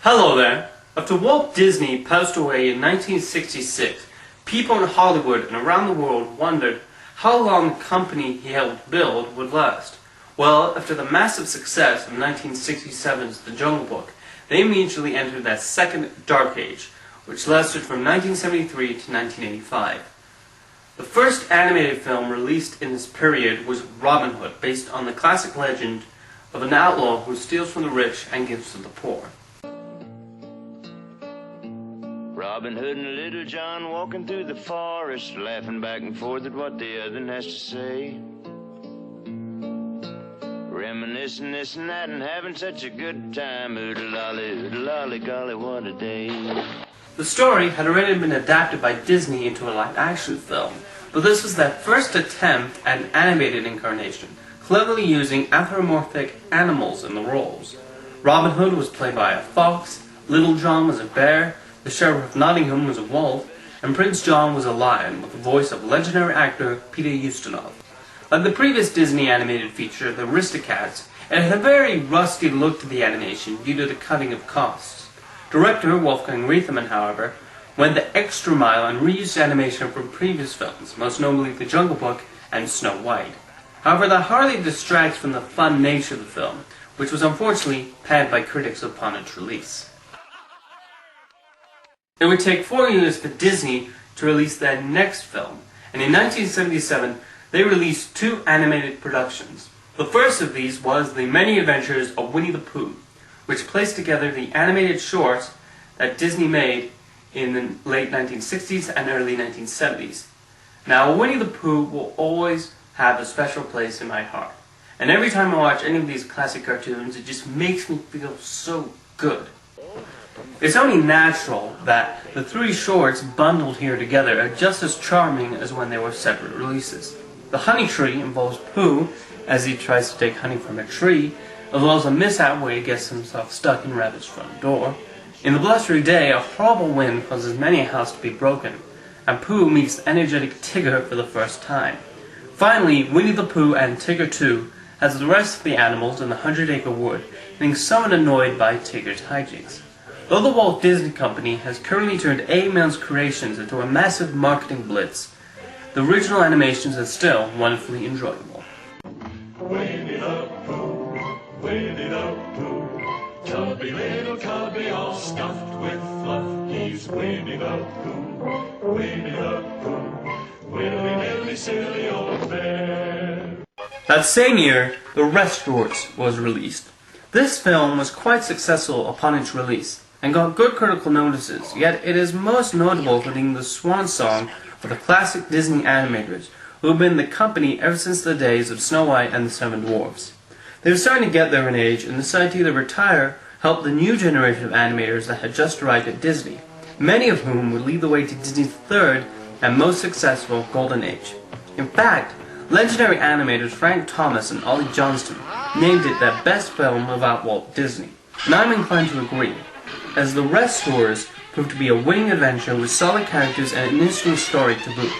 Hello there. After Walt Disney passed away in 1966, people in Hollywood and around the world wondered how long the company he helped build would last. Well, after the massive success of 1967's The Jungle Book, they immediately entered that second dark age, which lasted from 1973 to 1985. The first animated film released in this period was Robin Hood, based on the classic legend of an outlaw who steals from the rich and gives to the poor. Robin Hood and Little John walking through the forest, laughing back and forth at what the other has to say. Reminiscing this and that and having such a good time. Oodle-lolly, golly, what a day. The story had already been adapted by Disney into a live-action film, but this was their first attempt at an animated incarnation, cleverly using anthropomorphic animals in the roles. Robin Hood was played by a fox, Little John was a bear, the Sheriff of Nottingham was a wolf, and Prince John was a lion, with the voice of legendary actor Peter Ustinov. Like the previous Disney animated feature, The Aristocats, it had a very rusty look to the animation due to the cutting of costs. Director Wolfgang Reitherman, however, went the extra mile and reused animation from previous films, most notably The Jungle Book and Snow White. However, that hardly distracts from the fun nature of the film, which was unfortunately panned by critics upon its release. It would take 4 years for Disney to release their next film, and in 1977 they released 2 animated productions. The first of these was The Many Adventures of Winnie the Pooh, which placed together the animated shorts that Disney made in the late 1960s and early 1970s. Now, Winnie the Pooh will always have a special place in my heart, and every time I watch any of these classic cartoons, it just makes me feel so good. It's only natural that the 3 shorts bundled here together are just as charming as when they were separate releases. The Honey Tree involves Pooh as he tries to take honey from a tree, as well as a mishap where he gets himself stuck in Rabbit's front door. In The Blustery Day, a horrible wind causes many a house to be broken, and Pooh meets the energetic Tigger for the first time. Finally, Winnie the Pooh and Tigger 2 has the rest of the animals in the 100-acre wood, being somewhat annoyed by Tigger's hijinks. Though the Walt Disney Company has currently turned A. Milne's creations into a massive marketing blitz, the original animations are still wonderfully enjoyable. Winnie the Pooh, Winnie the Pooh, chubby little cubby all stuffed with fluff. He's Winnie the Pooh, Winnie the Pooh, willy-nilly silly old bear. That same year, The Resucers was released. This film was quite successful upon its release, and got good critical notices, yet it is most notable for being the swan song for the classic Disney animators, who have been in the company ever since the days of Snow White and the Seven Dwarfs. They were starting to get there in age, and decided to either retire, help the new generation of animators that had just arrived at Disney, many of whom would lead the way to Disney's third and most successful golden age. In fact, legendary animators Frank Thomas and Ollie Johnston named it their best film about Walt Disney, and I'm inclined to agree, as The Resucers proved to be a winning adventure with solid characters and an interesting story to boot.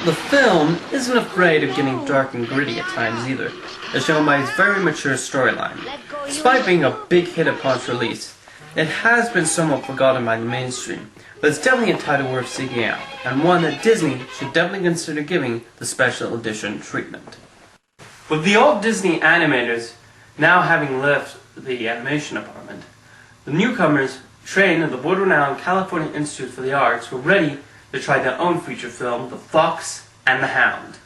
The film isn't afraid of getting dark and gritty at times either, as shown by its very mature storyline. Despite being a big hit upon its release, it has been somewhat forgotten by the mainstream, but it's definitely a title worth seeking out, and one that Disney should definitely consider giving the special edition treatment. With the old Disney animators now having left the animation department, the newcomers, trained at the world-renowned California Institute for the Arts, were ready to try their own feature film, The Fox and the Hound.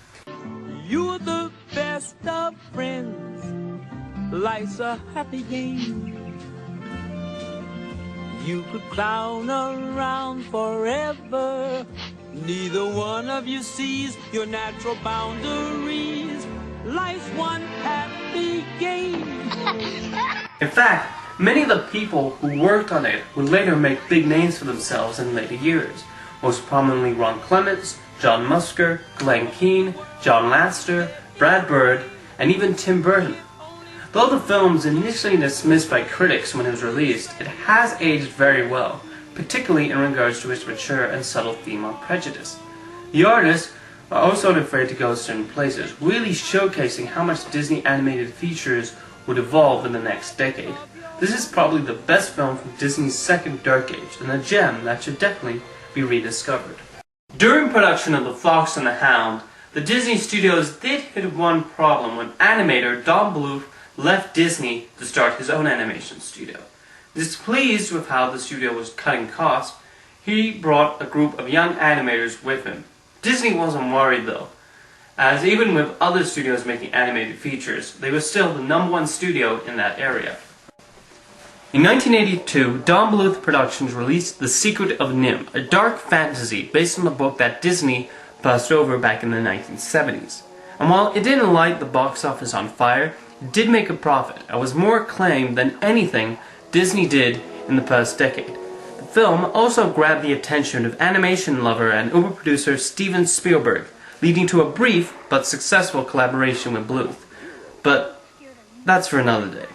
You're the best of friends, life's a happy game. You could clown around forever, neither one of you sees your natural boundaries. Life's one happy game. In fact, many of the people who worked on it would later make big names for themselves in later years, most prominently Ron Clements, John Musker, Glenn Keane, John Lasseter, Brad Bird, and even Tim Burton. Though the film was initially dismissed by critics when it was released, it has aged very well, particularly in regards to its mature and subtle theme on prejudice. The artists are also unafraid to go certain places, really showcasing how much Disney animated features would evolve in the next decade. This is probably the best film from Disney's second Dark Age, and a gem that should definitely be rediscovered. During production of The Fox and the Hound, the Disney studios did hit one problem when animator Don Bluth left Disney to start his own animation studio. Displeased with how the studio was cutting costs, he brought a group of young animators with him. Disney wasn't worried though, as even with other studios making animated features, they were still the #1 studio in that area. In 1982, Don Bluth Productions released The Secret of NIMH, a dark fantasy based on the book that Disney passed over back in the 1970s. And while it didn't light the box office on fire, it did make a profit and was more acclaimed than anything Disney did in the past decade. The film also grabbed the attention of animation lover and overproducer Steven Spielberg, leading to a brief but successful collaboration with Bluth. But that's for another day.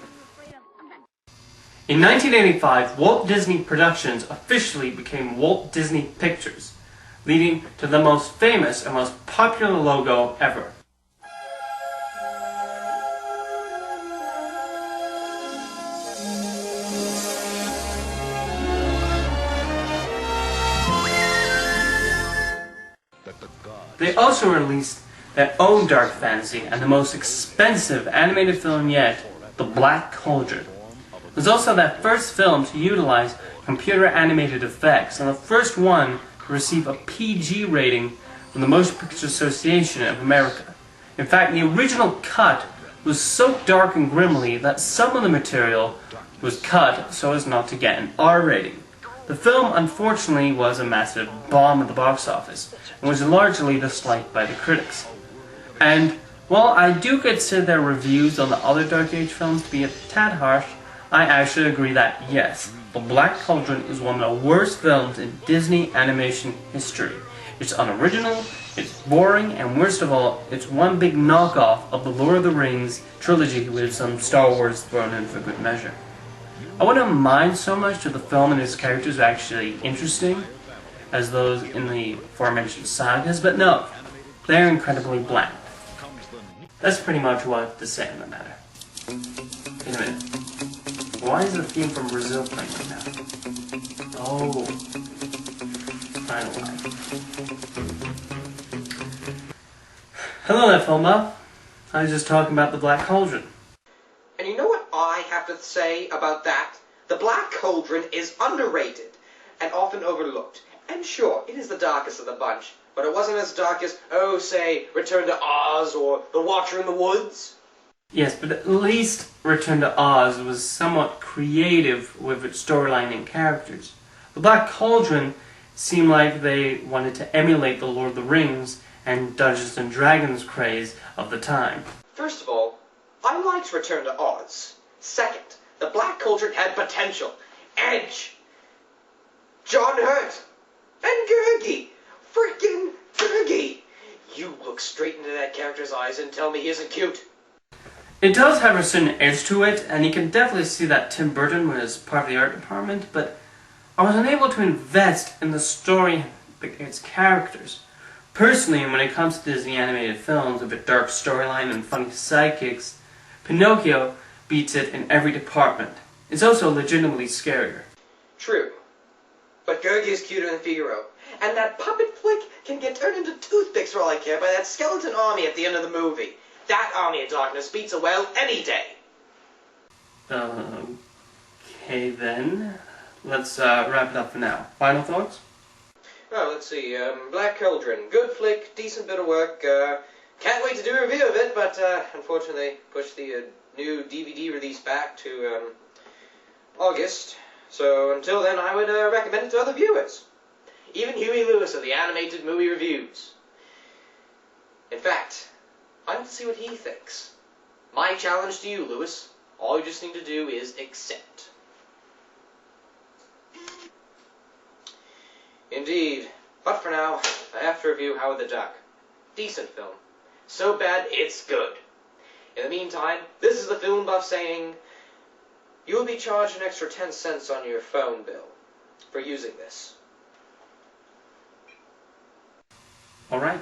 In 1985, Walt Disney Productions officially became Walt Disney Pictures, leading to the most famous and most popular logo ever. They also released their own dark fantasy and the most expensive animated film yet, The Black Cauldron. It was also their first film to utilize computer animated effects and the first one to receive a PG rating from the Motion Picture Association of America. In fact, the original cut was so dark and grimly that some of the material was cut so as not to get an R rating. The film unfortunately was a massive bomb at the box office and was largely disliked by the critics. And while I do consider their reviews on the other Dark Age films to be a tad harsh, I actually agree that yes, The Black Cauldron is one of the worst films in Disney animation history. It's unoriginal, it's boring, and worst of all, it's one big knockoff of the Lord of the Rings trilogy with some Star Wars thrown in for good measure. I wouldn't mind so much if the film and its characters are actually interesting as those in the aforementioned sagas, but no, they're incredibly bland. That's pretty much what I have to say on the matter. Wait a minute. Why is the theme from Brazil playing right now? Oh. I don't know why. Hello there, film buff. I was just talking about The Black Cauldron. And you know what I have to say about that? The Black Cauldron is underrated and often overlooked. And sure, it is the darkest of the bunch, but it wasn't as dark as, oh, say, Return to Oz or The Watcher in the Woods. Yes, but at least Return to Oz was somewhat creative with its storyline and characters. The Black Cauldron seemed like they wanted to emulate the Lord of the Rings and Dungeons and Dragons craze of the time. First of all, I liked Return to Oz. Second, The Black Cauldron had potential, edge. John Hurt and Gurgi. Freaking Gurgi. You look straight into that character's eyes and tell me he isn't cute. It does have a certain edge to it, and you can definitely see that Tim Burton was part of the art department, but I was unable to invest in the story and its characters. Personally, when it comes to Disney animated films with a dark storyline and funny sidekicks, Pinocchio beats it in every department. It's also legitimately scarier. True. But Gurgi is cuter than Figaro. And that puppet flick can get turned into toothpicks for all I care by that skeleton army at the end of the movie. That army of darkness beats a well any day. Okay then. Let's wrap it up for now. Final thoughts? Oh, let's see. Black Cauldron. Good flick, decent bit of work. Can't wait to do a review of it, but unfortunately pushed the new DVD release back to August. So until then, I would recommend it to other viewers. Even Huey Lewis of the Animated Movie Reviews. In fact, I want to see what he thinks. My challenge to you, Lewis, all you just need to do is accept. Indeed. But for now, I have to review Howard the Duck. Decent film. So bad, it's good. In the meantime, this is the Film Buff saying, you will be charged an extra 10 cents on your phone bill for using this. Alright.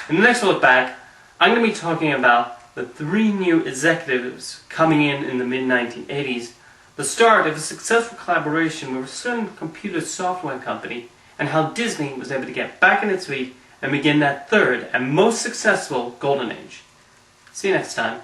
In the next look back, I'm going to be talking about the 3 new executives coming in the mid-1980s, the start of a successful collaboration with a certain computer software company, and how Disney was able to get back on its feet and begin that third and most successful golden age. See you next time.